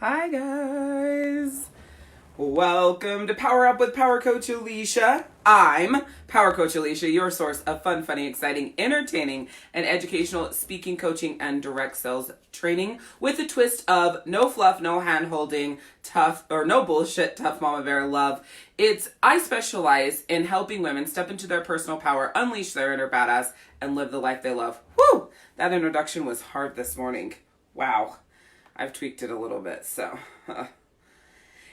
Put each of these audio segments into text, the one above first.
Hi guys! Welcome to Power Up with Power Coach Alishia. I'm Power Coach Alishia, your source of fun, funny, exciting, entertaining, and educational speaking, coaching, and direct sales training with a twist of no fluff, no hand-holding, tough, or no bullshit, tough mama bear love. I specialize in helping women step into their personal power, unleash their inner badass, and live the life they love. Woo! That introduction was hard this morning. Wow. I've tweaked it a little bit, so...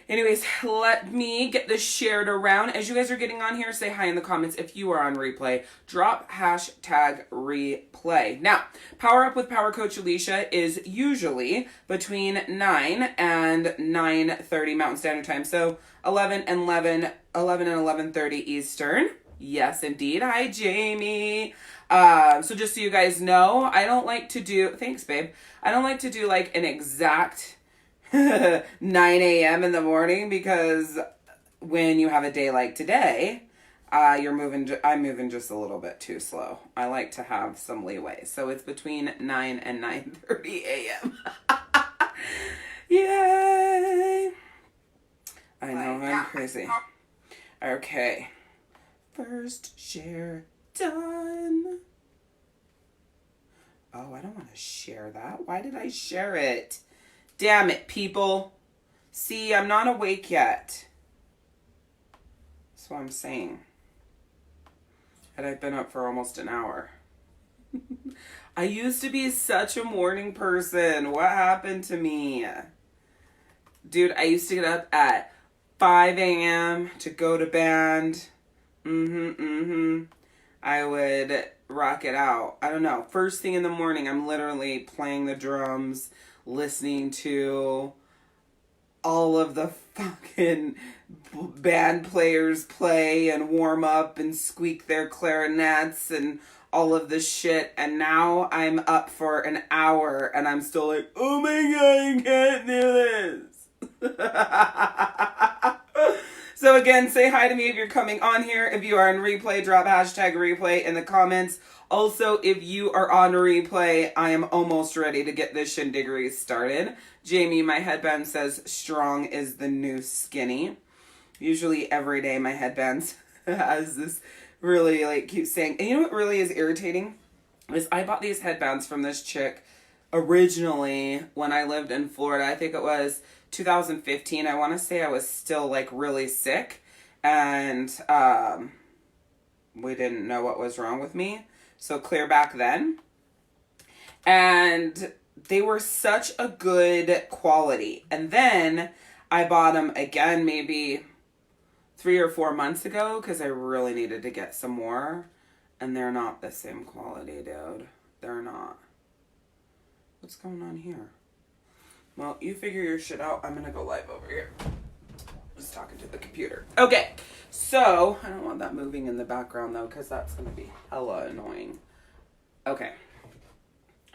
Anyways, let me get this shared around. As you guys are getting on here, say hi in the comments. If you are on replay, drop hashtag replay. Now, Power Up with Power Coach Alishia is usually between 9 and 9:30 Mountain Standard Time. So 11 and 11:30 Eastern. Yes, indeed. Hi, Jamie. So just so you guys know, I don't like to do... Thanks, babe. I don't like to do like an exact... 9 a.m. in the morning, because when you have a day like today, I'm moving just a little bit too slow. I like to have some leeway. So it's between 9 and 9:30 a.m. Yay! I know, I'm crazy. Okay. First share done. Oh, I don't want to share that. Why did I share it? Damn it, people. See, I'm not awake yet. That's what I'm saying. And I've been up for almost an hour. I used to be such a morning person. What happened to me? Dude, I used to get up at 5 a.m. to go to band. I would rock it out. I don't know. First thing in the morning, I'm literally playing the drums, listening to all of the fucking band players play and warm up and squeak their clarinets and all of this shit. And now I'm up for an hour and I'm still like, oh my God, I can't do this. So again, say hi to me if you're coming on here. If you are on replay, drop hashtag replay in the comments. Also, if you are on replay, I am almost ready to get this shindiggery started. Jamie, my headband says strong is the new skinny. Usually every day my headband has this really keeps saying, and you know what really is irritating? Is I bought these headbands from this chick originally when I lived in Florida. I think it was 2015. I want to say I was still really sick and we didn't know what was wrong with me. So clear back then. And they were such a good quality. And then I bought them again maybe 3 or 4 months ago because I really needed to get some more. And they're not the same quality, dude. They're not. What's going on here? Well, you figure your shit out. I'm going to go live over here. Just talking to the computer. Okay. So, I don't want that moving in the background, though, because that's going to be hella annoying. Okay.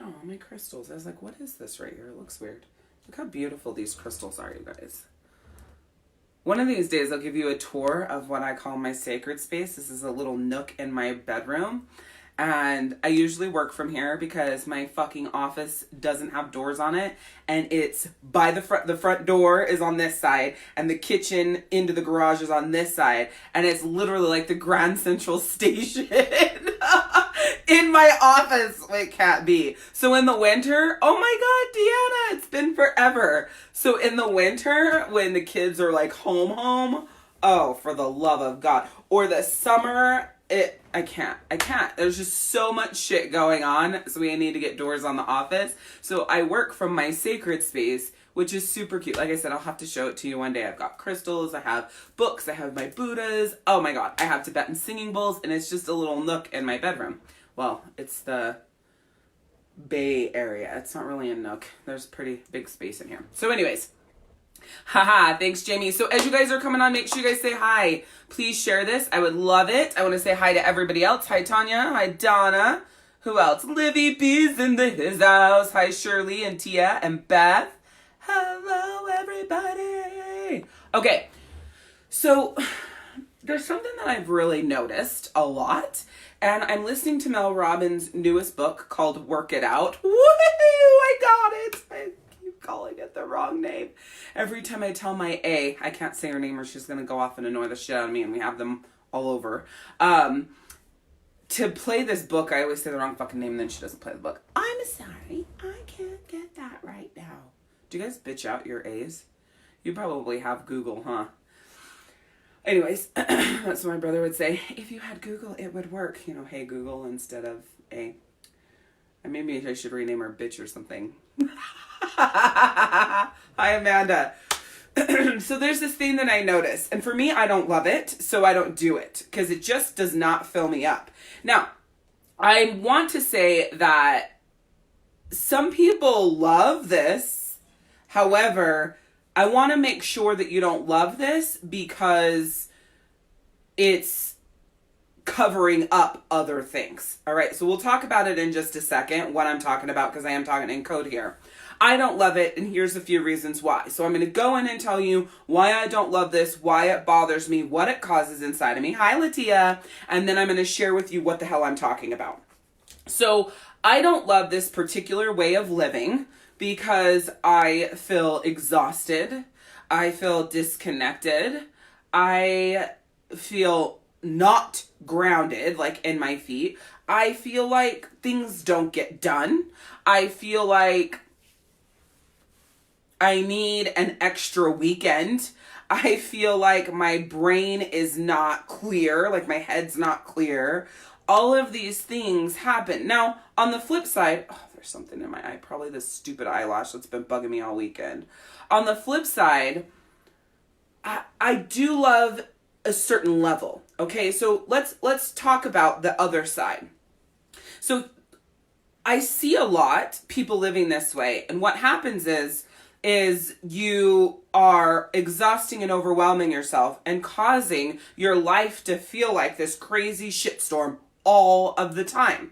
Oh, my crystals. I was like, what is this right here? It looks weird. Look how beautiful these crystals are, you guys. One of these days, I'll give you a tour of what I call my sacred space. This is a little nook in my bedroom. And I usually work from here because my fucking office doesn't have doors on it. And it's by the front door is on this side. And the kitchen into the garage is on this side. And it's literally like the Grand Central Station in my office. It can't be. So in the winter, oh my God, Deanna, it's been forever. So in the winter, when the kids are home, oh, for the love of God. Or the summer... I can't. There's just so much shit going on. So we need to get doors on the office. So I work from my sacred space, which is super cute. Like I said, I'll have to show it to you one day. I've got crystals. I have books. I have my Buddhas. Oh my God. I have Tibetan singing bowls. And it's just a little nook in my bedroom. Well, it's the Bay Area. It's not really a nook. There's pretty big space in here. So anyways. Haha, thanks, Jamie. So as you guys are coming on, make sure you guys say hi. Please share this. I would love it. I want to say hi to everybody else. Hi, Tanya. Hi, Donna. Who else? Livy B's in his house. Hi, Shirley and Tia and Beth. Hello, everybody. Okay, so there's something that I've really noticed a lot, and I'm listening to Mel Robbins' newest book called Work It Out. Woohoo! I got it. I keep calling it the wrong name. Every time I tell my A, I can't say her name or she's going to go off and annoy the shit out of me, and we have them all over. To play this book, I always say the wrong fucking name and then she doesn't play the book. I'm sorry, I can't get that right now. Do you guys bitch out your A's? You probably have Google, huh? Anyways, that's what my brother would say. If you had Google, it would work. You know, hey Google instead of A. And maybe I should rename her bitch or something. Hi, Amanda. So there's this thing that I notice. And for me, I don't love it, so I don't do it. Because it just does not fill me up. Now, I want to say that some people love this. However, I want to make sure that you don't love this because it's covering up other things. All right, so we'll talk about it in just a second, what I'm talking about, because I am talking in code here. I don't love it, and here's a few reasons why. So I'm going to go in and tell you why I don't love this, why it bothers me, what it causes inside of me. Hi, Latia. And then I'm going to share with you what the hell I'm talking about. So I don't love this particular way of living because I feel exhausted. I feel disconnected. I feel not grounded, like in my feet. I feel like things don't get done. I feel like I need an extra weekend. I feel like my brain is not clear, like my head's not clear. All of these things happen. Now, on the flip side, there's something in my eye, probably this stupid eyelash that's been bugging me all weekend. On the flip side, I do love a certain level. Okay, so let's talk about the other side. So I see a lot people living this way, and what happens is you are exhausting and overwhelming yourself and causing your life to feel like this crazy shitstorm all of the time.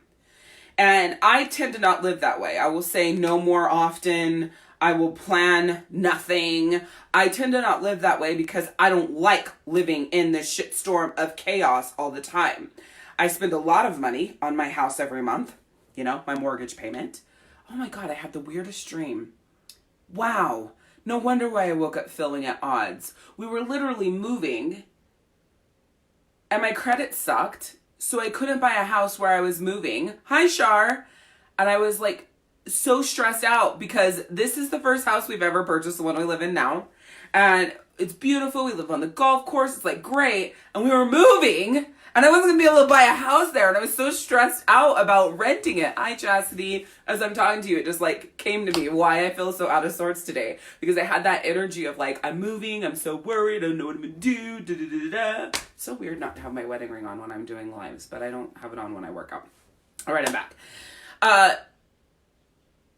And I tend to not live that way. I will say no more often. I will plan nothing. I tend to not live that way because I don't like living in this shitstorm of chaos all the time. I spend a lot of money on my house every month. You know, my mortgage payment. Oh my God, I had the weirdest dream. Wow. No wonder why I woke up feeling at odds. We were literally moving and my credit sucked. So I couldn't buy a house where I was moving. Hi, Shar. And I was like so stressed out because this is the first house we've ever purchased, the one we live in now. And it's beautiful. We live on the golf course. It's like great. And we were moving and I wasn't going to be able to buy a house there. And I was so stressed out about renting it. Hi, Chastity. As I'm talking to you, it just like came to me why I feel so out of sorts today. Because I had that energy of like, I'm moving. I'm so worried. I don't know what I'm going to do. Da, da, da, da, da. So weird not to have my wedding ring on when I'm doing lives, but I don't have it on when I work out. All right, I'm back.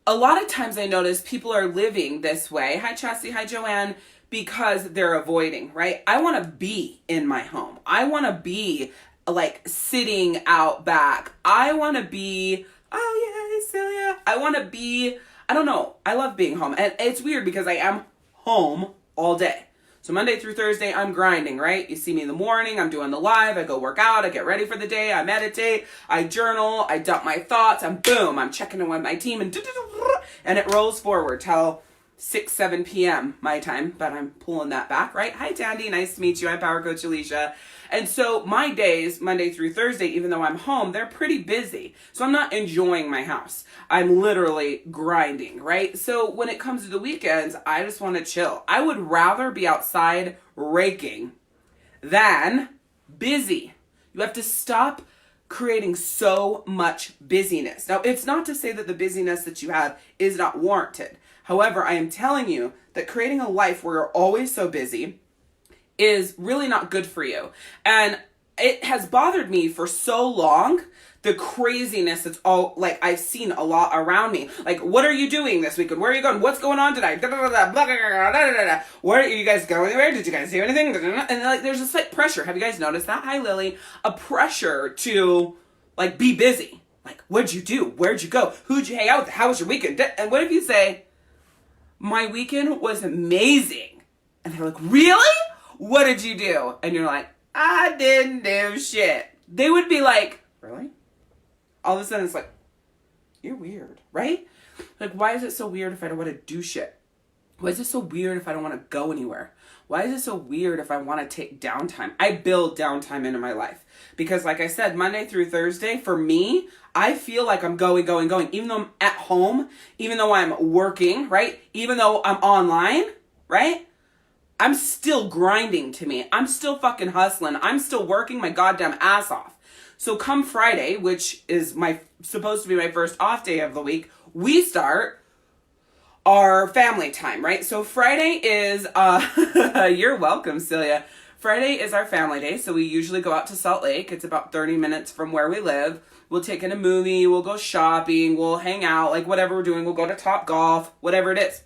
A lot of times I notice people are living this way. Hi, Chastity. Hi, Joanne. Because they're avoiding, right? I want to be in my home. I want to be like sitting out back. I want to be, oh yeah, Celia. I want to be, I don't know. I love being home. And it's weird because I am home all day. So Monday through Thursday, I'm grinding, right? You see me in the morning, I'm doing the live, I go work out, I get ready for the day, I meditate, I journal, I dump my thoughts, I'm checking in with my team, and it rolls forward till 6, 7 p.m. my time, but I'm pulling that back, right? Hi, Tandy, nice to meet you. I'm Power Coach Alishia. And so my days, Monday through Thursday, even though I'm home, they're pretty busy. So I'm not enjoying my house. I'm literally grinding, right? So when it comes to the weekends, I just want to chill. I would rather be outside raking than busy. You have to stop creating so much busyness. Now, it's not to say that the busyness that you have is not warranted. However, I am telling you that creating a life where you're always so busy is really not good for you. And it has bothered me for so long, the craziness that's all, like, I've seen a lot around me. Like, what are you doing this weekend? Where are you going? What's going on tonight? Where are you guys going anywhere? Did you guys do anything? And like, there's this like pressure. Have you guys noticed that? Hi, Lily. A pressure to like be busy. Like, what'd you do? Where'd you go? Who'd you hang out with? How was your weekend? And what if you say, my weekend was amazing. And they're like, really? What did you do? And you're like, I didn't do shit. They would be like, really? All of a sudden it's like, you're weird, right? Like, why is it so weird if I don't want to do shit? Why is it so weird if I don't want to go anywhere? Why is it so weird if I want to take downtime? I build downtime into my life. Because like I said, Monday through Thursday, for me, I feel like I'm going. Even though I'm at home, even though I'm working, right? Even though I'm online, right? I'm still grinding to me. I'm still fucking hustling. I'm still working my goddamn ass off. So come Friday, which is supposed to be my first off day of the week, we start our family time, right? So Friday is, you're welcome, Celia. Friday is our family day. So we usually go out to Salt Lake. It's about 30 minutes from where we live. We'll take in a movie. We'll go shopping. We'll hang out, like whatever we're doing. We'll go to Top Golf, whatever it is.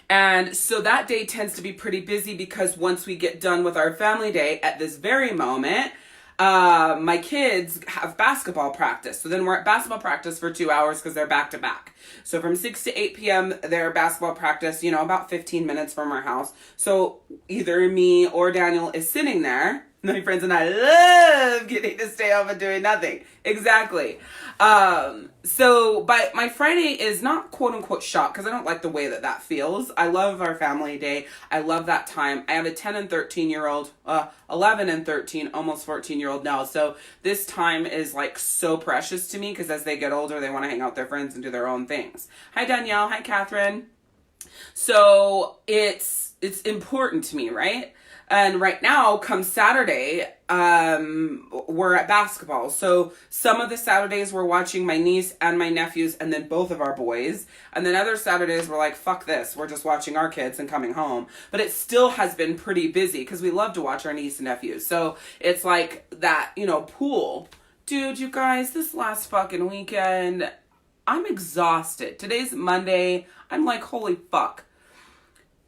And so that day tends to be pretty busy because once we get done with our family day at this very moment, my kids have basketball practice. So then we're at basketball practice for 2 hours because they're back to back. So from 6 to 8 p.m., their basketball practice, about 15 minutes from our house. So either me or Daniel is sitting there. My friends and I love getting to stay home and doing nothing. Exactly. So my Friday is not quote unquote shot because I don't like the way that feels. I love our family day. I love that time. I have a 10 and 13 year old, 11 and 13, almost 14-year-old now. So this time is like so precious to me because as they get older, they want to hang out with their friends and do their own things. Hi, Danielle. Hi, Catherine. So it's important to me, right? And right now, come Saturday, we're at basketball. So some of the Saturdays we're watching my niece and my nephews and then both of our boys. And then other Saturdays we're like, fuck this. We're just watching our kids and coming home. But it still has been pretty busy because we love to watch our niece and nephews. So it's like that, pool. Dude, you guys, this last fucking weekend, I'm exhausted. Today's Monday. I'm like, holy fuck.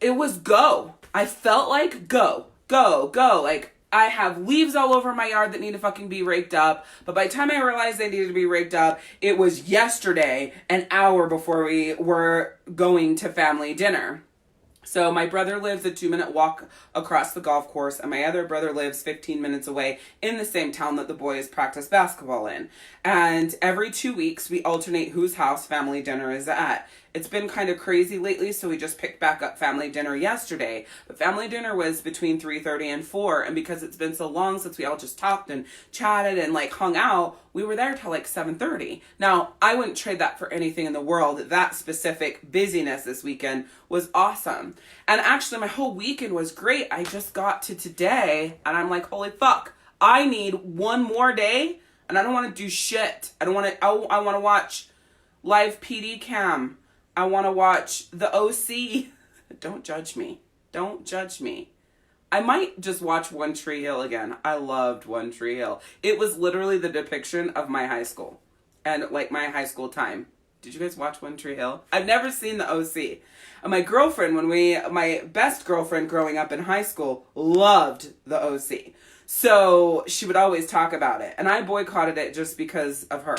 It was go. I felt like go. Like, I have leaves all over my yard that need to fucking be raked up. But by the time I realized they needed to be raked up, it was yesterday, an hour before we were going to family dinner. So my brother lives a 2-minute walk across the golf course, and my other brother lives 15 minutes away in the same town that the boys practice basketball in. And every 2 weeks, we alternate whose house family dinner is at. It's been kind of crazy lately, so we just picked back up family dinner yesterday. But family dinner was between 3:30 and 4, and because it's been so long since we all just talked and chatted and like hung out, we were there till like 7:30. Now, I wouldn't trade that for anything in the world. That specific busyness this weekend was awesome. And actually, my whole weekend was great. I just got to today, and I'm like, holy fuck, I need one more day, and I don't want to do shit. I want to watch live PD cam. I want to watch the OC. Don't judge me. Don't judge me. I might just watch One Tree Hill again. I loved One Tree Hill. It was literally the depiction of my high school and like my high school time. Did you guys watch One Tree Hill? I've never seen the OC. And my girlfriend, my best girlfriend growing up in high school loved the OC. So she would always talk about it. And I boycotted it just because of her.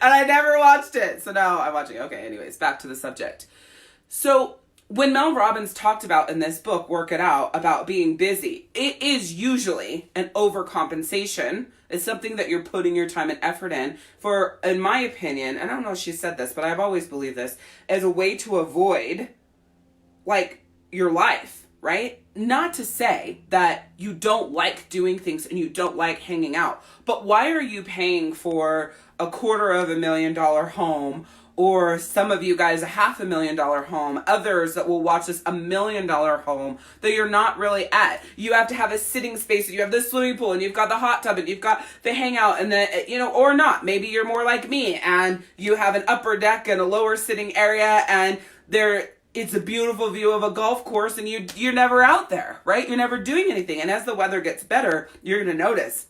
And I never watched it. So now I'm watching. Okay, anyways, back to the subject. So when Mel Robbins talked about in this book, Work It Out, about being busy, it is usually an overcompensation. It's something that you're putting your time and effort in for, in my opinion, and I don't know if she said this, but I've always believed this, as a way to avoid, like, your life, right? Not to say that you don't like doing things and you don't like hanging out, but why are you paying for $250,000 home, or some of you guys $500,000 home, others that will watch this $1 million home that you're not really at? You have to have a sitting space, and you have the swimming pool, and you've got the hot tub, and you've got the hangout, and the, or not. Maybe you're more like me, and you have an upper deck and a lower sitting area, and it's a beautiful view of a golf course, and you're never out there, right? You're never doing anything. And as the weather gets better, you're going to notice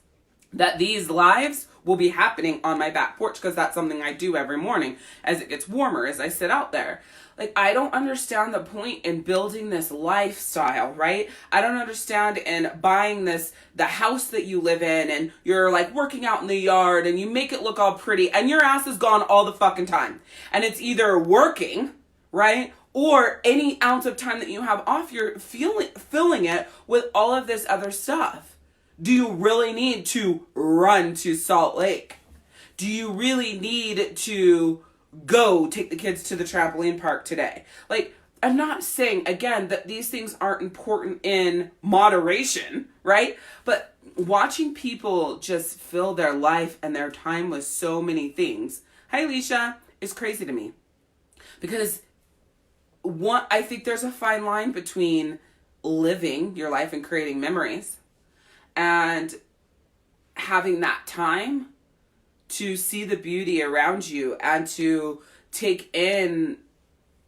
that these lives will be happening on my back porch, because that's something I do every morning as it gets warmer, as I sit out there. Like, I don't understand the point in building this lifestyle, right? I don't understand in buying the house that you live in, and you're like working out in the yard and you make it look all pretty, and your ass is gone all the fucking time. And it's either working, right? Or any ounce of time that you have off, you're filling it with all of this other stuff. Do you really need to run to Salt Lake? Do you really need to go take the kids to the trampoline park today. Like, I'm not saying, again, that these things aren't important in moderation, right? But watching people just fill their life and their time with so many things, hi Alicia, is crazy to me. Because I think there's a fine line between living your life and creating memories and having that time to see the beauty around you and to take in,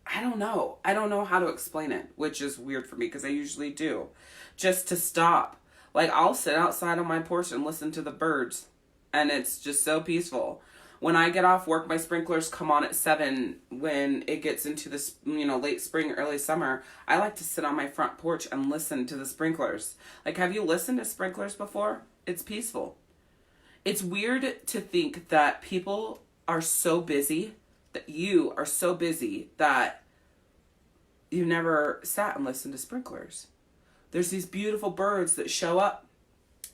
I don't know how to explain it, which is weird for me because I usually do, just to stop. Like, I'll sit outside on my porch and listen to the birds, and it's just so peaceful. When I get off work, my sprinklers come on at 7. When it gets into the, late spring, early summer, I like to sit on my front porch and listen to the sprinklers. Like, have you listened to sprinklers before? It's peaceful. It's weird to think that people are so busy, that you are so busy that you never sat and listened to sprinklers. There's these beautiful birds that show up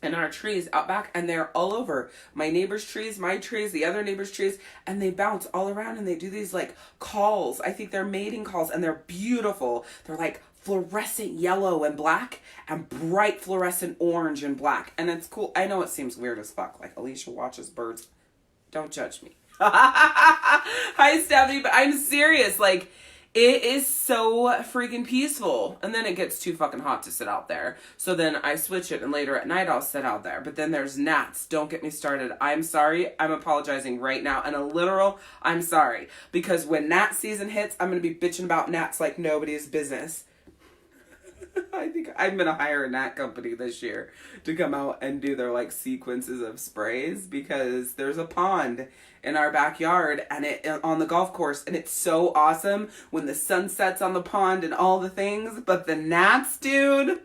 in our trees out back, and they're all over my neighbor's trees, my trees, the other neighbor's trees, and they bounce all around and they do these like calls. I think they're mating calls, and they're beautiful. They're like fluorescent yellow and black and bright fluorescent orange and black, and it's cool. I know it seems weird as fuck, like Alicia watches birds. Don't judge me. Hi Stephanie, but I'm serious. Like, it is so freaking peaceful. And then it gets too fucking hot to sit out there. So then I switch it, and later at night I'll sit out there. But then there's gnats. Don't get me started. I'm sorry. I'm apologizing right now. And a literal, I'm sorry. Because when gnat season hits, I'm going to be bitching about gnats like nobody's business. I think I'm going to hire a gnat company this year to come out and do their like sequences of sprays, because there's a pond in our backyard and it on the golf course, and it's so awesome when the sun sets on the pond and all the things. But the gnats, dude,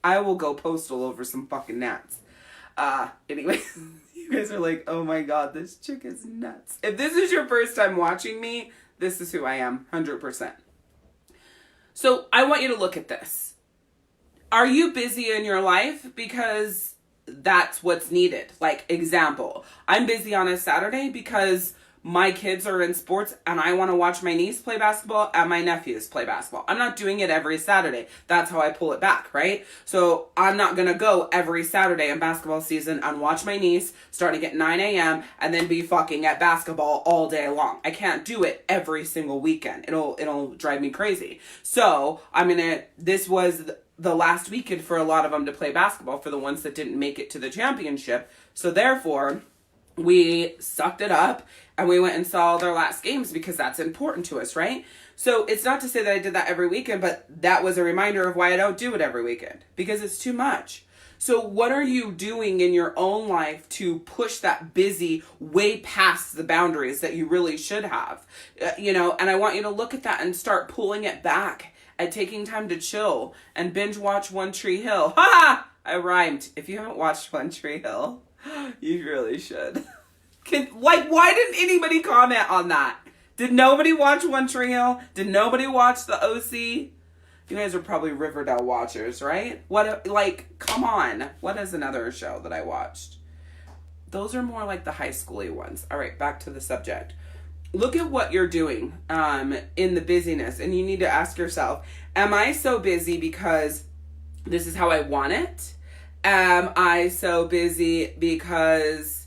I will go postal over some fucking gnats. Anyway, you guys are like, oh my god, this chick is nuts. If this is your first time watching me, this is who I am, 100%. So I want you to look at this. Are you busy in your life because that's what's needed? Like, example, I'm busy on a Saturday because my kids are in sports and I want to watch my niece play basketball and my nephews play basketball. I'm not doing it every Saturday. That's how I pull it back, right? So I'm not going to go every Saturday in basketball season and watch my niece starting at 9 a.m. and then be fucking at basketball all day long. I can't do it every single weekend. It'll drive me crazy. So this was the last weekend for a lot of them to play basketball, for the ones that didn't make it to the championship. So therefore, we sucked it up and we went and saw their last games because that's important to us, right? So it's not to say that I did that every weekend, but that was a reminder of why I don't do it every weekend, because it's too much. So what are you doing in your own life to push that busy way past the boundaries that you really should have? And I want you to look at that and start pulling it back and taking time to chill and binge watch One Tree Hill. Ha! I rhymed. If you haven't watched One Tree Hill, you really should. Why didn't anybody comment on that? Did nobody watch One Tree Hill? Did nobody watch the OC? You guys are probably Riverdale watchers, right? Come on. What is another show that I watched? Those are more like the high schooly ones. All right, back to the subject. Look at what you're doing in the busyness, and you need to ask yourself, am I so busy because this is how I want it? Am I so busy because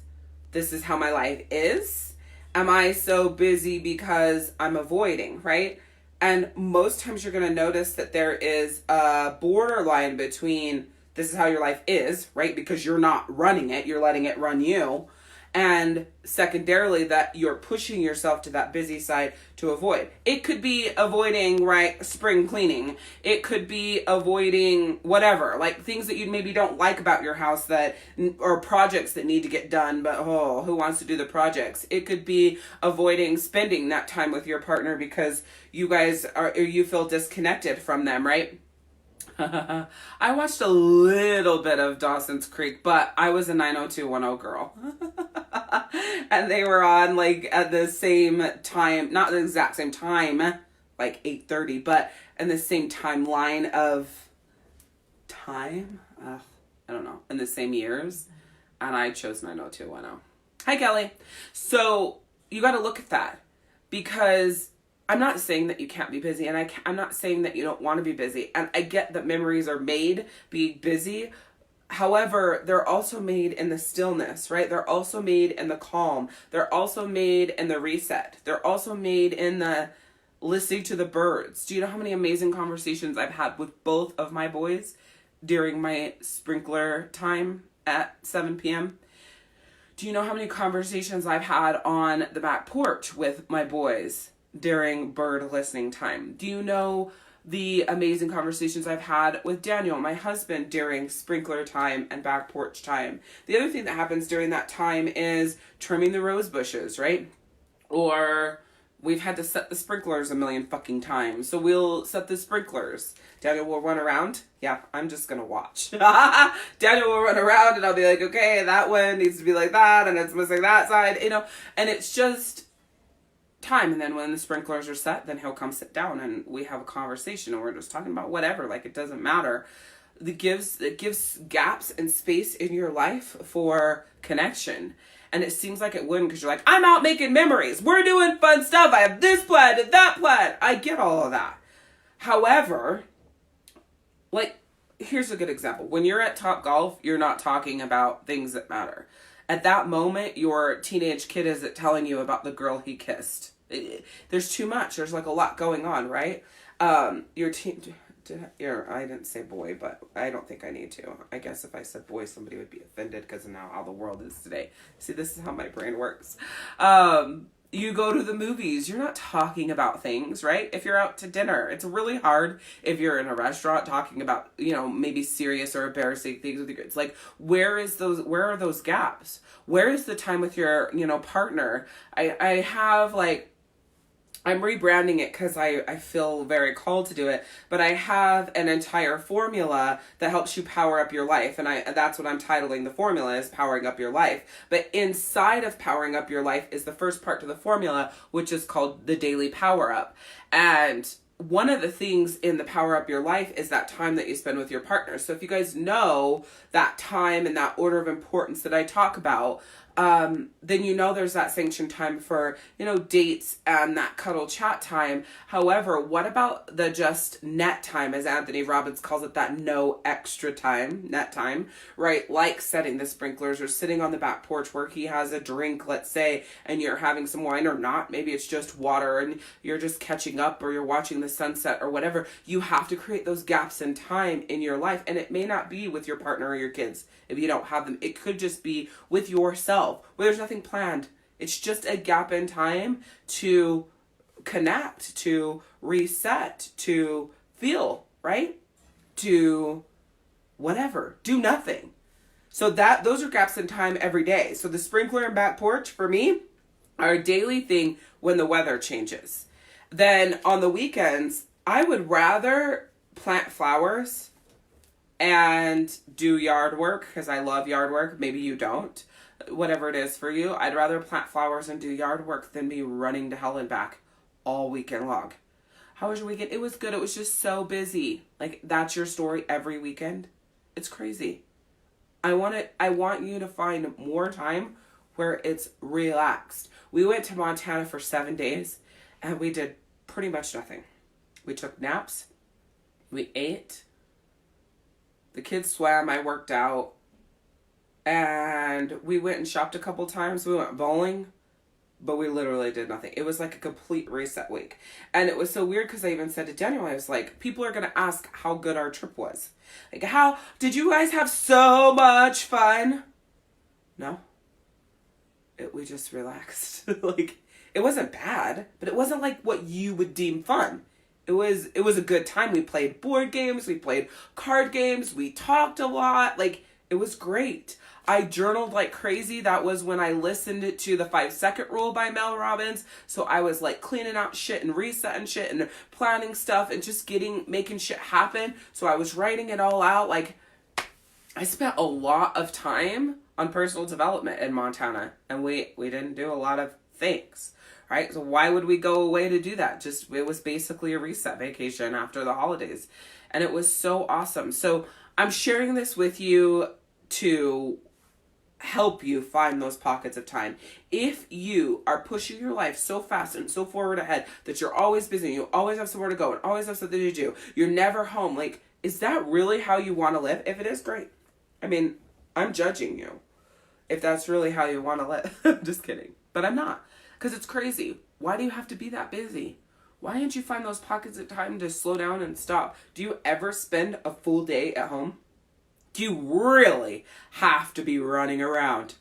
this is how my life is? Am I so busy because I'm avoiding, right? And most times you're going to notice that there is a borderline between this is how your life is, right? Because you're not running it, you're letting it run you. And secondarily, that you're pushing yourself to that busy side to avoid. It could be avoiding, right, spring cleaning. It could be avoiding whatever, like things that you maybe don't like about your house or projects that need to get done, but who wants to do the projects? It could be avoiding spending that time with your partner because you feel disconnected from them, right? I watched a little bit of Dawson's Creek, but I was a 90210 girl. And they were on at the same time, not the exact same time, like 8:30, but in the same timeline of time. I don't know, in the same years. And I chose 90210. Hi, Kelly. So you got to look at that, because I'm not saying that you can't be busy, and I'm not saying that you don't want to be busy. And I get that memories are made being busy. However, they're also made in the stillness, right? They're also made in the calm. They're also made in the reset. They're also made in the listening to the birds. Do you know how many amazing conversations I've had with both of my boys during my sprinkler time at 7 p.m.? Do you know how many conversations I've had on the back porch with my boys during bird listening time? Do you know the amazing conversations I've had with Daniel, my husband, during sprinkler time and back porch time? The other thing that happens during that time is trimming the rose bushes, right? Or we've had to set the sprinklers a million fucking times, so we'll set the sprinklers. Daniel will run around. Yeah, I'm just gonna watch. Daniel will run around, and I'll be like, okay, that one needs to be like that, and it's missing that side, and it's just time. And then when the sprinklers are set, then he'll come sit down and we have a conversation, and we're just talking about whatever. Like, it doesn't matter. It gives gaps and space in your life for connection. And it seems like it wouldn't, because you're like, I'm out making memories, we're doing fun stuff, I have this plan and that plan. I get all of that. However, like, here's a good example. When you're at Top Golf, you're not talking about things that matter. At that moment, your teenage kid is telling you about the girl he kissed. There's too much. There's like a lot going on, right? I didn't say boy, but I don't think I need to. I guess if I said boy, somebody would be offended, because of now how the world is today. See, this is how my brain works. You go to the movies, you're not talking about things, right? If you're out to dinner, it's really hard if you're in a restaurant talking about, maybe serious or embarrassing things with your kids. Like, where are those gaps? Where is the time with your, partner? I'm rebranding it because I feel very called to do it, but I have an entire formula that helps you power up your life, and that's what I'm titling the formula, is Powering Up Your Life. But inside of Powering Up Your Life is the first part to the formula, which is called the Daily Power Up. And one of the things in the Power Up Your Life is that time that you spend with your partner. So if you guys know that time and that order of importance that I talk about, then there's that sanctioned time for, dates and that cuddle chat time. However, what about the just net time, as Anthony Robbins calls it, that no extra time, net time, right? Like setting the sprinklers or sitting on the back porch where he has a drink, let's say, and you're having some wine or not. Maybe it's just water and you're just catching up, or you're watching the sunset or whatever. You have to create those gaps in time in your life. And it may not be with your partner or your kids if you don't have them. It could just be with yourself, where there's nothing planned. It's just a gap in time to connect, to reset, to feel, right? To whatever, do nothing. So those are gaps in time every day. So the sprinkler and back porch for me are a daily thing when the weather changes. Then on the weekends, I would rather plant flowers and do yard work, because I love yard work. Maybe you don't. Whatever it is for you, I'd rather plant flowers and do yard work than be running to hell and back all weekend long. How was your weekend? It was good. It was just so busy. Like, that's your story every weekend. It's crazy. I want you to find more time where it's relaxed. We went to Montana for 7 days and we did pretty much nothing. We took naps. We ate. The kids swam. I worked out. And we went and shopped a couple times. We went bowling, but we literally did nothing. It was like a complete reset week. And it was so weird, because I even said to Daniel, I was like, people are going to ask how good our trip was. Like, how did you guys have so much fun? No. We just relaxed. Like, it wasn't bad, but it wasn't like what you would deem fun. It was a good time. We played board games. We played card games. We talked a lot. Like, it was great. I journaled like crazy. That was when I listened to the 5-second rule by Mel Robbins. So I was like cleaning out shit and resetting shit and planning stuff and just making shit happen. So I was writing it all out. Like, I spent a lot of time on personal development in Montana, and we didn't do a lot of things, right? So why would we go away to do that? It was basically a reset vacation after the holidays, and it was so awesome. So I'm sharing this with you to help you find those pockets of time. If you are pushing your life so fast and so forward ahead that you're always busy, you always have somewhere to go and always have something to do, you're never home, like, is that really how you want to live? If it is, great. I mean, I'm judging you if that's really how you want to live. I'm just kidding. But I'm not. Because it's crazy. Why do you have to be that busy? Why didn't you find those pockets of time to slow down and stop? Do you ever spend a full day at home? Do you really have to be running around?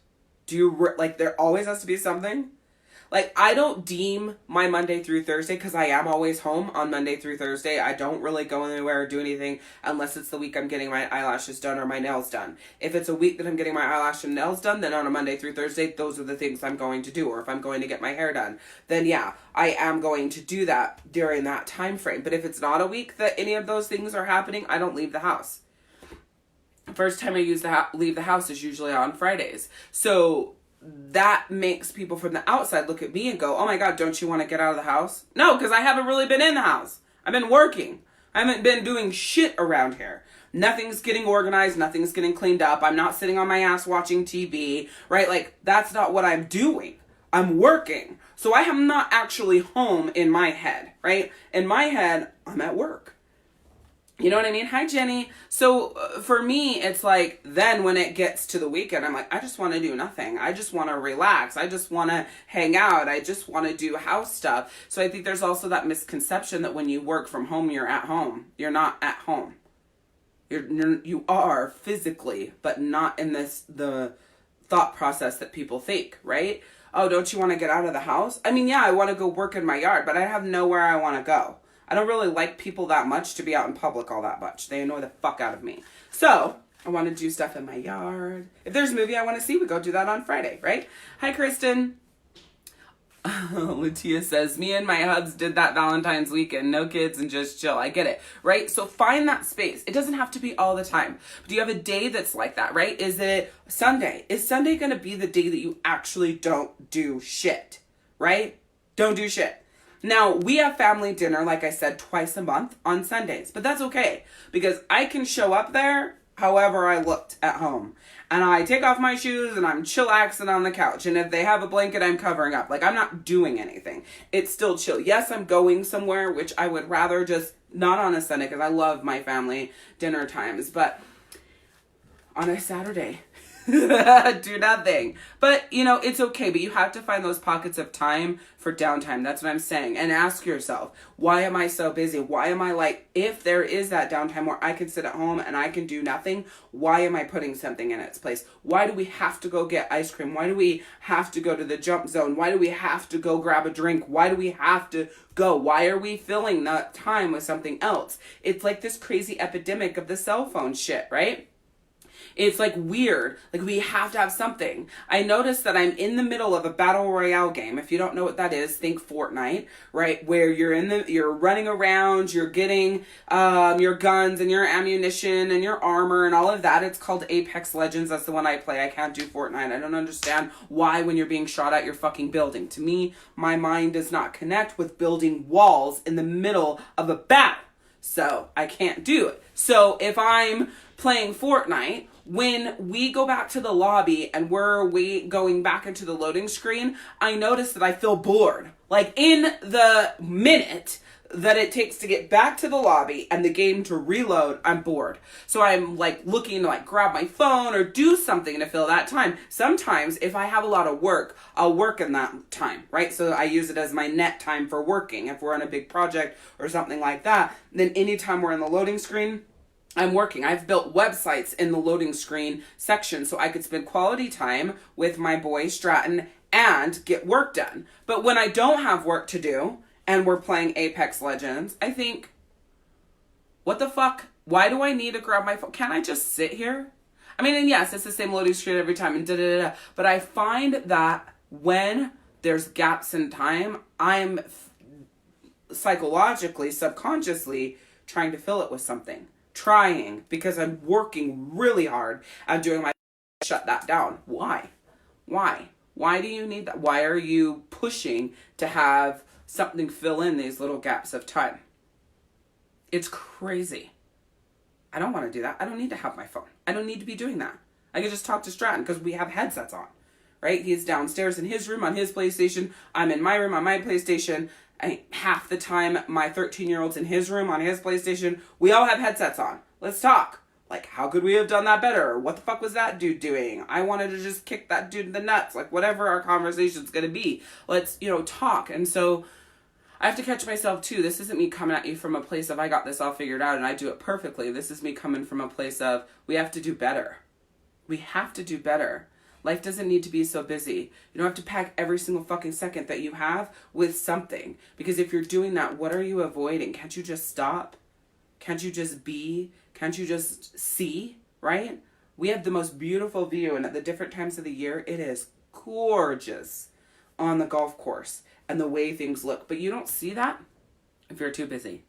Do you, like, there always has to be something? Like, I don't deem my Monday through Thursday, because I am always home on Monday through Thursday. I don't really go anywhere or do anything unless it's the week I'm getting my eyelashes done or my nails done. If it's a week that I'm getting my eyelash and nails done, then on a Monday through Thursday, those are the things I'm going to do. Or if I'm going to get my hair done, then yeah, I am going to do that during that time frame. But if it's not a week that any of those things are happening, I don't leave the house. First time I leave the house is usually on Fridays. So that makes people from the outside look at me and go, oh my God, don't you want to get out of the house? No, because I haven't really been in the house. I've been working. I haven't been doing shit around here. Nothing's getting organized. Nothing's getting cleaned up. I'm not sitting on my ass watching TV, right? Like, that's not what I'm doing. I'm working. So I am not actually home in my head, right? In my head, I'm at work. You know what I mean? Hi, Jenny. So for me, it's like, then when it gets to the weekend, I'm like, I just want to do nothing. I just want to relax. I just want to hang out. I just want to do house stuff. So I think there's also that misconception that when you work from home, you're at home. You're not at home. You are physically, but not in the thought process that people think, right? Oh, don't you want to get out of the house? I mean, yeah, I want to go work in my yard, but I have nowhere I want to go. I don't really like people that much to be out in public all that much. They annoy the fuck out of me. So I want to do stuff in my yard. If there's a movie I want to see, we go do that on Friday, right? Hi, Kristen. Latia says, me and my hubs did that Valentine's weekend. No kids and just chill. I get it, right? So find that space. It doesn't have to be all the time. But do you have a day that's like that, right? Is it Sunday? Is Sunday going to be the day that you actually don't do shit, right? Don't do shit. Now, we have family dinner, like I said, twice a month on Sundays. But that's okay, because I can show up there however I looked at home. And I take off my shoes and I'm chillaxing on the couch. And if they have a blanket, I'm covering up. Like, I'm not doing anything. It's still chill. Yes, I'm going somewhere, which I would rather just not on a Sunday, because I love my family dinner times. But on a Saturday, do nothing. But, you know, it's okay. But you have to find those pockets of time for downtime. That's what I'm saying. And ask yourself, why am I so busy? Why am I like, if there is that downtime where I can sit at home and I can do nothing, why am I putting something in its place? Why do we have to go get ice cream? Why do we have to go to the jump zone? Why do we have to go grab a drink? Why do we have to go? Why are we filling that time with something else? It's like this crazy epidemic of the cell phone shit, right? It's like weird. Like, we have to have something. I noticed that I'm in the middle of a battle royale game. If you don't know what that is, think Fortnite, right? Where you're running around, you're getting your guns and your ammunition and your armor and all of that. It's called Apex Legends. That's the one I play. I can't do Fortnite. I don't understand why when you're being shot at, you're fucking building. To me, my mind does not connect with building walls in the middle of a battle. So I can't do it. So if I'm playing Fortnite, when we go back to the lobby and we're going back into the loading screen, I notice that I feel bored. Like, in the minute that it takes to get back to the lobby and the game to reload, I'm bored. So I'm like looking to like grab my phone or do something to fill that time. Sometimes if I have a lot of work, I'll work in that time, right? So I use it as my net time for working. If we're on a big project or something like that, then anytime we're in the loading screen, I'm working. I've built websites in the loading screen section so I could spend quality time with my boy Stratton and get work done. But when I don't have work to do and we're playing Apex Legends, I think, what the fuck? Why do I need to grab my phone? Can't I just sit here? I mean, and yes, it's the same loading screen every time and da-da-da-da. But I find that when there's gaps in time, I'm psychologically, subconsciously trying to fill it with something. Trying, because I'm working really hard at doing my shut that down. Why do you need that? Why are you pushing to have something fill in these little gaps of time? It's crazy. I don't want to do that. I don't need to have my phone. I don't need to be doing that. I can just talk to Stratton because we have headsets on, right? He's downstairs in his room on his PlayStation. I'm in my room on my PlayStation. Half the time, my 13-year-old's in his room on his PlayStation. We all have headsets on. Let's talk. Like, how could we have done that better? What the fuck was that dude doing? I wanted to just kick that dude in the nuts. Like, whatever our conversation's going to be. Let's, talk. And so I have to catch myself too. This isn't me coming at you from a place of I got this all figured out and I do it perfectly. This is me coming from a place of we have to do better. We have to do better. Life doesn't need to be so busy. You don't have to pack every single fucking second that you have with something. Because if you're doing that, what are you avoiding? Can't you just stop? Can't you just be? Can't you just see? Right? We have the most beautiful view, and at the different times of the year, it is gorgeous on the golf course and the way things look. But you don't see that if you're too busy.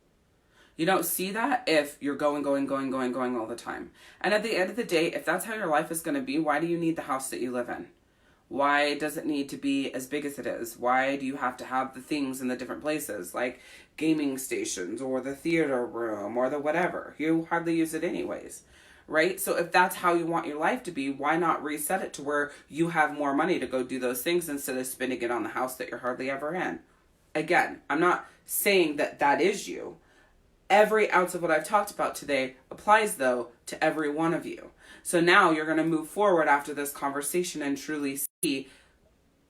You don't see that if you're going all the time. And at the end of the day, if that's how your life is going to be, why do you need the house that you live in? Why does it need to be as big as it is? Why do you have to have the things in the different places, like gaming stations or the theater room or the whatever? You hardly use it anyways, right? So if that's how you want your life to be, why not reset it to where you have more money to go do those things instead of spending it on the house that you're hardly ever in? Again, I'm not saying that that is you. Every ounce of what I've talked about today applies, though, to every one of you. So now you're going to move forward after this conversation and truly see,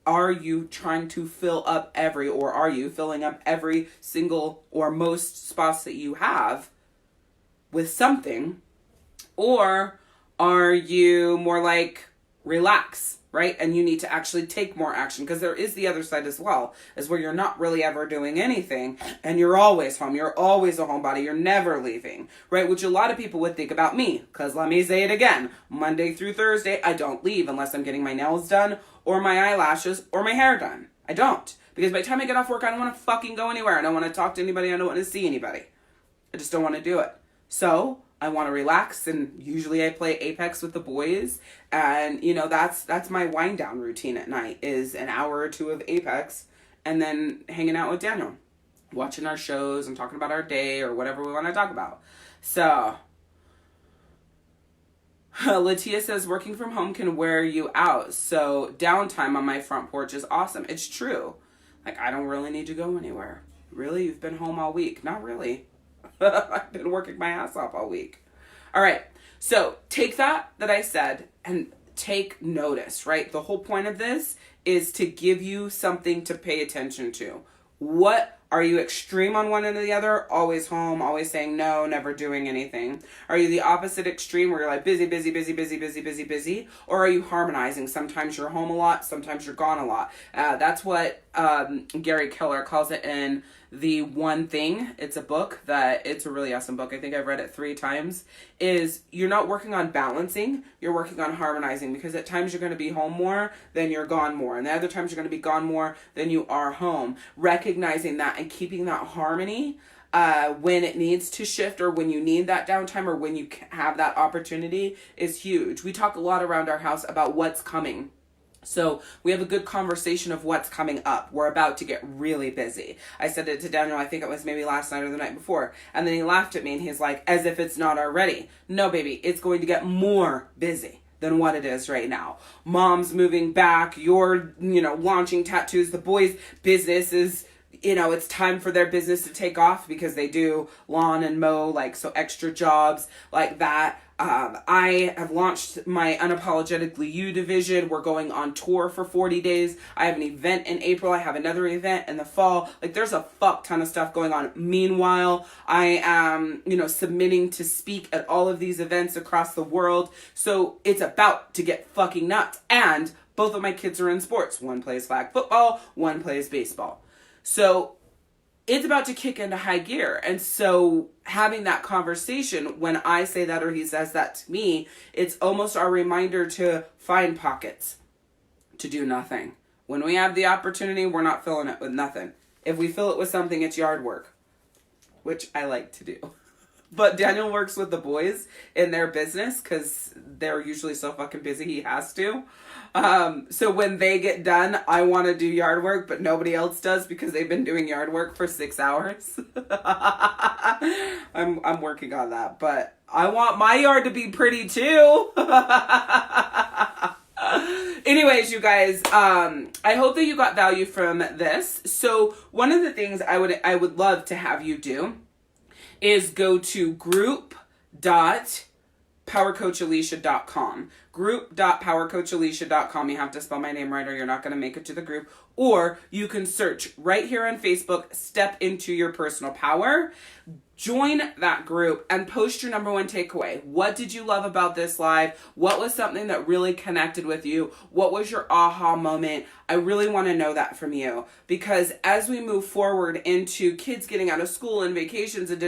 are you trying to fill up are you filling up every single or most spots that you have with something? Or are you more like, relax, right? And you need to actually take more action, because there is the other side as well, is where you're not really ever doing anything and you're always home. You're always a homebody. You're never leaving, right? Which a lot of people would think about me, because let me say it again, Monday through Thursday, I don't leave unless I'm getting my nails done or my eyelashes or my hair done. I don't, because by the time I get off work, I don't want to fucking go anywhere. I don't want to talk to anybody. I don't want to see anybody. I just don't want to do it. So I want to relax, and usually I play Apex with the boys, and that's my wind down routine at night, is an hour or two of Apex and then hanging out with Daniel, watching our shows and talking about our day or whatever we want to talk about. So Latia says working from home can wear you out, so downtime on my front porch is awesome. It's true. Like, I don't really need to go anywhere. Really? You've been home all week? Not really. I've been working my ass off all week. All right. So take that I said and take notice, right? The whole point of this is to give you something to pay attention to. What are you extreme on one end or the other? Always home, always saying no, never doing anything. Are you the opposite extreme where you're like busy? Or are you harmonizing? Sometimes you're home a lot, sometimes you're gone a lot. That's what Gary Keller calls it in The One Thing. It's a book it's a really awesome book. I think I've read it 3 times. Is you're not working on balancing, you're working on harmonizing, because at times you're going to be home more than you're gone more. And the other times you're going to be gone more than you are home. Recognizing that and keeping that harmony when it needs to shift, or when you need that downtime, or when you have that opportunity, is huge. We talk a lot around our house about what's coming. So we have a good conversation of what's coming up. We're about to get really busy. I said it to Daniel, I think it was maybe last night or the night before. And then he laughed at me and he's like, as if it's not already. No, baby, it's going to get more busy than what it is right now. Mom's moving back. You're, launching tattoos. The boys' business is, it's time for their business to take off, because they do lawn and mow, so extra jobs like that. I have launched my Unapologetically You division. We're going on tour for 40 days. I have an event in April. I have another event in the fall. There's a fuck ton of stuff going on. Meanwhile, I am, submitting to speak at all of these events across the world. So it's about to get fucking nuts. And both of my kids are in sports. One plays flag football, one plays baseball. So it's about to kick into high gear. And so having that conversation, when I say that or he says that to me, it's almost our reminder to find pockets to do nothing. When we have the opportunity, we're not filling it with nothing. If we fill it with something, it's yard work, which I like to do. But Daniel works with the boys in their business because they're usually so fucking busy he has to. So when they get done, I want to do yard work, but nobody else does because they've been doing yard work for 6 hours. I'm working on that, but I want my yard to be pretty too. Anyways, you guys, I hope that you got value from this. So one of the things I would love to have you do is go to group.powercoachalishia.com. Group.powercoachalishia.com. You have to spell my name right or you're not going to make it to the group. Or you can search right here on Facebook, Step Into Your Personal Power. Join that group and post your number one takeaway. What did you love about this live? What was something that really connected with you? What was your aha moment? I really want to know that from you, because as we move forward into kids getting out of school and vacations and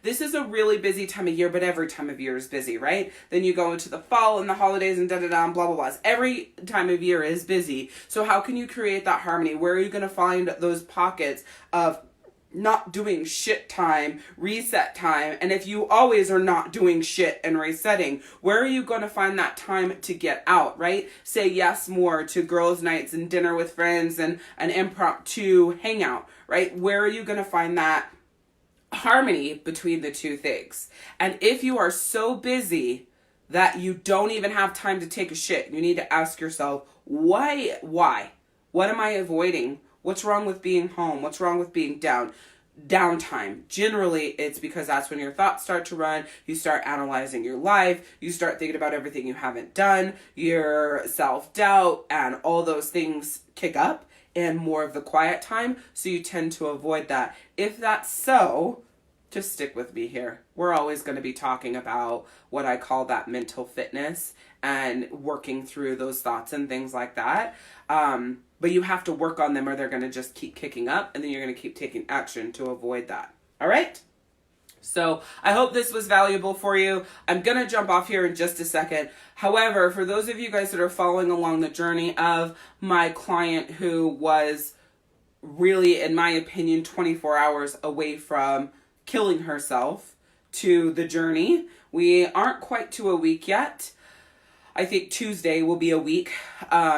this is a really busy time of year, but every time of year is busy, right? Then you go into the fall and the holidays and and blah, blah, blah. Every time of year is busy. So how can you create that harmony? Where are you going to find those pockets of not doing shit time, reset time? And if you always are not doing shit and resetting, where are you going to find that time to get out, right? Say yes more to girls' nights and dinner with friends and an impromptu hangout, right? Where are you going to find that harmony between the two things? And if you are so busy that you don't even have time to take a shit, you need to ask yourself, why? What am I avoiding? What's wrong with being home? What's wrong with being downtime? Generally, it's because that's when your thoughts start to run. You start analyzing your life. You start thinking about everything you haven't done. Your self-doubt and all those things kick up, and more of the quiet time. So you tend to avoid that. If that's so, just stick with me here. We're always going to be talking about what I call that mental fitness and working through those thoughts and things like that. But you have to work on them or they're going to just keep kicking up, and then you're going to keep taking action to avoid that. All right? So I hope this was valuable for you. I'm going to jump off here in just a second. However, for those of you guys that are following along the journey of my client who was really, in my opinion, 24 hours away from killing herself to the journey, we aren't quite to a week yet. I think Tuesday will be a week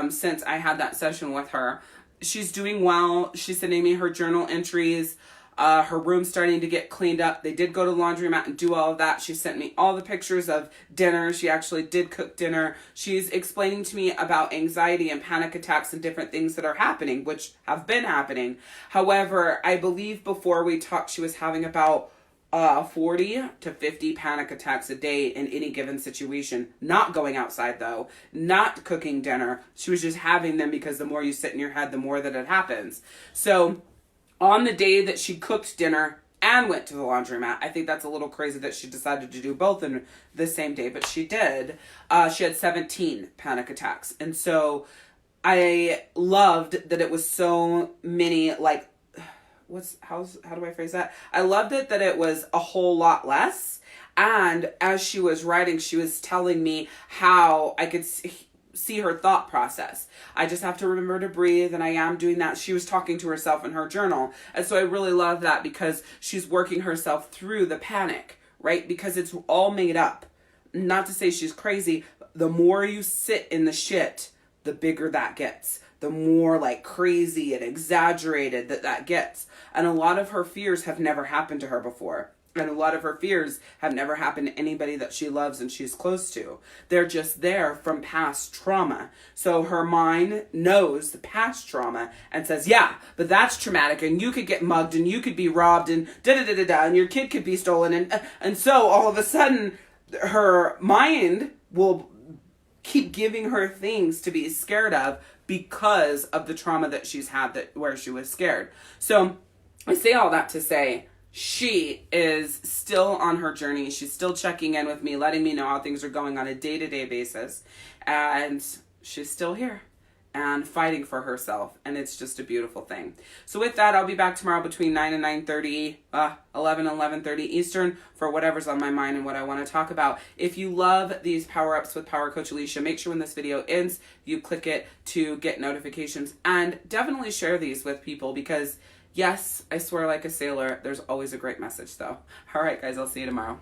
since I had that session with her. She's doing well. She's sending me her journal entries. Her room's starting to get cleaned up. They did go to laundromat and do all of that. She sent me all the pictures of dinner. She actually did cook dinner. She's explaining to me about anxiety and panic attacks and different things that are happening, which have been happening. However, I believe before we talked, she was having about 40 to 50 panic attacks a day in any given situation. Not going outside though, not cooking dinner. She was just having them because the more you sit in your head, the more that it happens. So on the day that she cooked dinner and went to the laundromat, I think that's a little crazy that she decided to do both in the same day, but she did. She had 17 panic attacks. And so I loved that it was so many, like, how do I phrase that? I loved it that it was a whole lot less. And as she was writing, she was telling me how I could see her thought process. I just have to remember to breathe, and I am doing that. She was talking to herself in her journal. And so I really love that because she's working herself through the panic, right? Because it's all made up. Not to say she's crazy. The more you sit in the shit, the bigger that gets. The more like crazy and exaggerated that gets. And a lot of her fears have never happened to her before. And a lot of her fears have never happened to anybody that she loves and she's close to. They're just there from past trauma. So her mind knows the past trauma and says, yeah, but that's traumatic, and you could get mugged and you could be robbed and and your kid could be stolen. And so all of a sudden her mind will keep giving her things to be scared of because of the trauma that she's had where she was scared. So I say all that to say, she is still on her journey. She's still checking in with me, letting me know how things are going on a day-to-day basis. And she's still here and fighting for herself. And it's just a beautiful thing. So with that, I'll be back tomorrow between 9 and 9:30, 11 and 11:30 Eastern for whatever's on my mind and what I want to talk about. If you love these Power Ups with Power Coach Alishia, make sure when this video ends, you click it to get notifications. And definitely share these with people because Yes, I swear like a sailor. There's always a great message though. All right, guys, I'll see you tomorrow.